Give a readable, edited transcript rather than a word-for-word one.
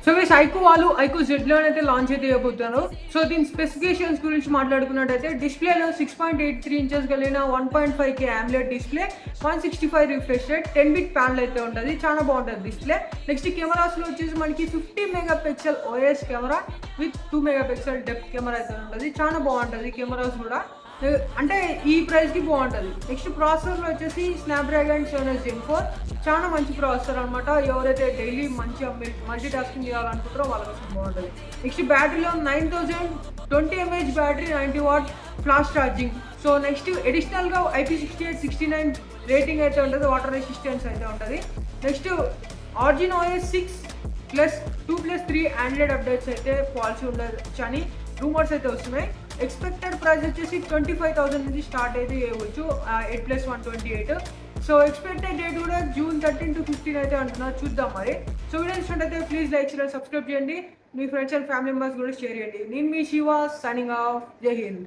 So guys IQ వాళ్ళు IQ జెడ్లో అయితే launch అయితే చేయబోతున్నారు. సో దీని స్పెసిఫికేషన్స్ గురించి మాట్లాడుకున్నట్టయితే డిస్ప్లేలో 6.83 ఇంచెస్ కలిగిన 1.5K AMOLED display, 165 refresh rate, 10-bit panel అయితే ఉంటుంది. చాలా బాగుంటుంది డిస్ప్లే. నెక్స్ట్ కెమెరాస్లో వచ్చేసి మనకి 50 megapixel OIS camera with 2 megapixel depth camera అయితే ఉంటుంది. చాలా బాగుంటుంది కెమెరాస్ కూడా, అంటే ఈ ప్రైస్కి బాగుంటుంది. నెక్స్ట్ ప్రాసెసర్లో వచ్చేసి స్నాప్డ్రాగన్ 7 Gen 4 చాలా మంచి ప్రాసెసర్ అనమాట. ఎవరైతే డైలీ మంచిగా మల్టీ టాస్కింగ్ చేయాలనుకుంటారో వాళ్ళ కోసం బాగుంటుంది. నెక్స్ట్ బ్యాటరీలో 9020 mAh battery, 90 watt flash charging. So next అడిషనల్గా IP68 69 రేటింగ్ అయితే ఉంటుంది, వాటర్ రెసిస్టెన్స్ అయితే ఉంటుంది. నెక్స్ట్ ఆర్జిన్ OS 6+2+3 ఆండ్రాయిడ్ అప్డేట్స్ అయితే పాలసీ ఉండొచ్చు అని రూమర్స్ అయితే వస్తున్నాయి. ఎక్స్పెక్టెడ్ ప్రైస్ వచ్చేసి 25,000 నుంచి స్టార్ట్ అయితే చేయవచ్చు, 8+128. సో ఎక్స్పెక్టెడ్ డేట్ కూడా June 13 to 15 అయితే అంటున్నారు, చూద్దాం మరి. సో వీడియో ఇచ్చినట్టయితే ప్లీజ్ లైక్ చేయండి, సబ్స్క్రైబ్ చేయండి, మీ ఫ్రెండ్స్ అండ్ ఫ్యామిలీ మెంబర్స్ కూడా షేర్ చేయండి. నేను మీ శివ, సైనింగ్ ఆఫ్. జై హింద్.